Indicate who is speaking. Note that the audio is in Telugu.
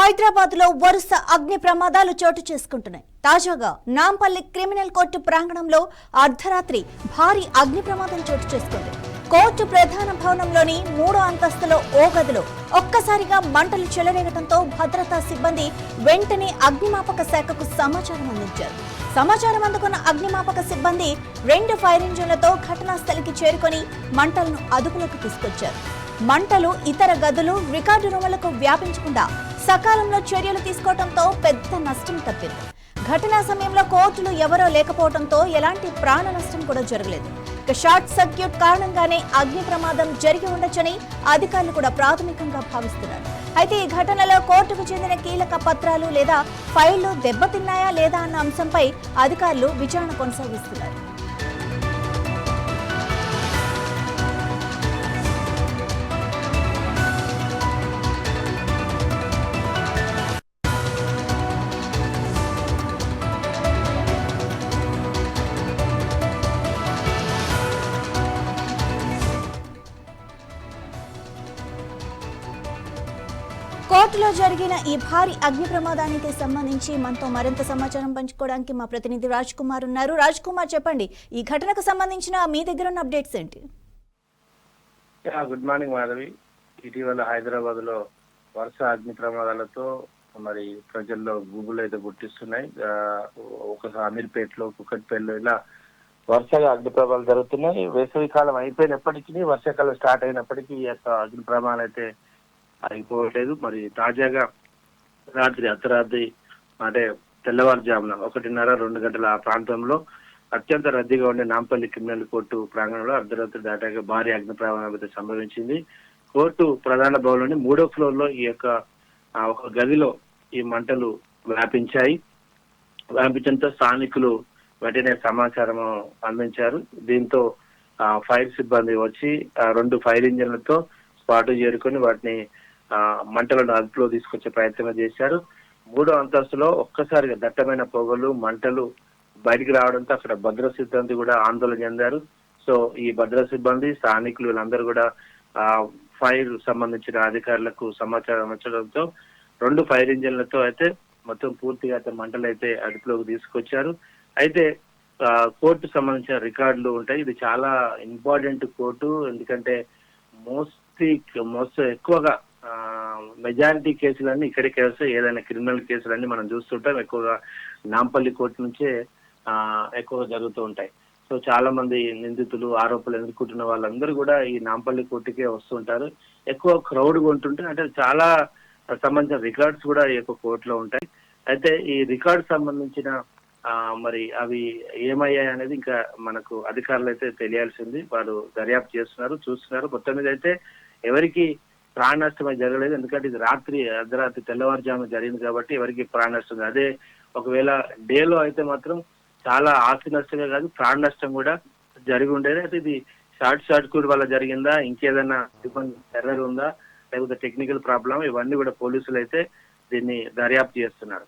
Speaker 1: హైదరాబాద్ లో వరుస అగ్ని ప్రమాదాలు చోటు చేసుకుంటున్నాయి. తాజాగా నాంపల్లి క్రిమినల్ కోర్టు ప్రాంగణంలో అర్ధరాత్రి భారీ అగ్ని ప్రమాదం చోటు చేసుకుంది. కోర్టు ప్రధాన భవనంలోని 3వ అంతస్తులో ఓ గదిలో ఒక్కసారిగా మంటలు చెలరేగడంతో భద్రతా సిబ్బంది వెంటనే అగ్నిమాపక శాఖకు సమాచారం అందించారు. సమాచారం అందుకున్న అగ్నిమాపక సిబ్బంది 2 ఫైర్ ఇంజిన్లతో ఘటనా స్థలికి చేరుకొని మంటలను అదుపులోకి తీసుకొచ్చారు. మంటలు ఇతర గదులు, రికార్డు రూములకు వ్యాపించకుండా సకాలంలో చర్యలు తీసుకోవడంతో పెద్ద నష్టం తప్పింది. ఘటనా సమయంలో కోర్టులు ఎవరో లేకపోవడంతో ఎలాంటి ప్రాణ నష్టం కూడా జరగలేదు. షార్ట్ సర్క్యూట్ కారణంగానే అగ్ని ప్రమాదం జరిగి ఉండొచ్చని అధికారులు కూడా ప్రాథమికంగా భావిస్తున్నారు. అయితే ఈ ఘటనలో కోర్టుకు చెందిన కీలక పత్రాలు లేదా ఫైళ్లు దెబ్బతిన్నాయా లేదా అన్న అంశంపై అధికారులు విచారణ కొనసాగిస్తున్నారు. కోర్టులో జరిగిన ఈ భారీ అగ్ని ప్రమాదానికి సంబంధించి మనతో మరింత సమాచారం పంచుకోవడానికి మా ప్రతినిధి రాజ్ కుమార్ ఉన్నారు. రాజ్ కుమార్, చెప్పండి, ఈ ఘటనకు సంబంధించిన మీ దగ్గర ఉన్న అప్డేట్స్ ఏంటి?
Speaker 2: Good morning Madhavi. ఇటీవల హైదరాబాద్ లో వరుస అగ్ని ప్రమాదాలతో మరి ప్రజల్లో గుబులు అయితే గుర్తిస్తున్నాయి. ఒక అమీర్పేటలో, కుక్కట్పల్లిలో ఇలా వరుసగా అగ్ని ప్రమాదాలు జరుగుతున్నాయి. వేసవి కాలం అయిపోయినప్పటికీ, వర్షాకాలం స్టార్ట్ అయినప్పటికీ ఈ యొక్క అగ్ని ప్రమాదాలు అయితే అయిపోవట్లేదు. మరి తాజాగా అర్ధరాత్రి అంటే తెల్లవారుజామున 1:30-2 గంటల ఆ ప్రాంతంలో అత్యంత రద్దీగా ఉండే నాంపల్లి క్రిమినల్ కోర్టు ప్రాంగణంలో అర్ధరాత్రి దాటాక భారీ అగ్ని ప్రమాదం అయితే సంభవించింది. కోర్టు ప్రధాన భవనంలోని 3వ ఫ్లోర్ లో ఈ యొక్క ఒక గదిలో ఈ మంటలు వ్యాపించడంతో స్థానికులు వెంటనే సమాచారం అందించారు. దీంతో ఫైర్ సిబ్బంది వచ్చి 2 ఫైర్ ఇంజిన్లతో స్పాట్ చేరుకొని వాటిని మంటలను అదుపులో తీసుకొచ్చే ప్రయత్నం చేశారు. 3వ అంతస్తులో ఒక్కసారిగా దట్టమైన పొగలు, మంటలు బయటికి రావడంతో అక్కడ భద్రతా సిబ్బంది కూడా ఆందోళన చెందారు. సో ఈ భద్రతా సిబ్బంది, స్థానికులు వీళ్ళందరూ కూడా ఫైర్ సంబంధించిన అధికారులకు సమాచారం ఇచ్చడంతో 2 ఫైర్ ఇంజిన్లతో అయితే మొత్తం పూర్తిగా అయితే మంటలు అయితే అదుపులోకి తీసుకొచ్చారు. అయితే కోర్టు సంబంధించిన రికార్డులు ఉంటాయి. ఇది చాలా ఇంపార్టెంట్ కోర్టు. ఎందుకంటే మోస్ట్ ఎక్కువగా మెజారిటీ కేసులన్నీ ఇక్కడికే వస్తాయి. ఏదైనా క్రిమినల్ కేసులన్నీ మనం చూస్తుంటాం. ఎక్కువగా నాంపల్లి కోర్టు నుంచే ఎక్కువగా జరుగుతూ ఉంటాయి. సో చాలా మంది నిందితులు, ఆరోపణలు ఎదుర్కొంటున్న వాళ్ళందరూ కూడా ఈ నాంపల్లి కోర్టుకే వస్తుంటారు. ఎక్కువ క్రౌడ్ ఉంటుంటే అంటే చాలా సంబంధించిన రికార్డ్స్ కూడా ఈ యొక్క కోర్టులో ఉంటాయి. అయితే ఈ రికార్డ్ సంబంధించిన మరి అవి ఏమయ్యాయి అనేది ఇంకా మనకు అధికారులు అయితే తెలియాల్సింది. వారు దర్యాప్తు చేస్తున్నారు, చూస్తున్నారు. మొత్తం మీద అయితే ఎవరికి ప్రాణ నష్టం జరగలేదు. ఎందుకంటే ఇది అర్ధరాత్రి తెల్లవారుజామున జరిగింది కాబట్టి ఎవరికి ప్రాణ నష్టం. అదే ఒకవేళ డేలో అయితే మాత్రం చాలా ఆస్తి నష్టమే కాదు, ప్రాణ నష్టం కూడా జరిగి ఉండేది. అయితే ఇది షార్ట్ సర్క్యూట్ వల్ల జరిగిందా, ఇంకేదైనా ఎర్రర్ ఉందా, లేకపోతే టెక్నికల్ ప్రాబ్లం, ఇవన్నీ కూడా పోలీసులు అయితే దీన్ని దర్యాప్తు చేస్తున్నారు.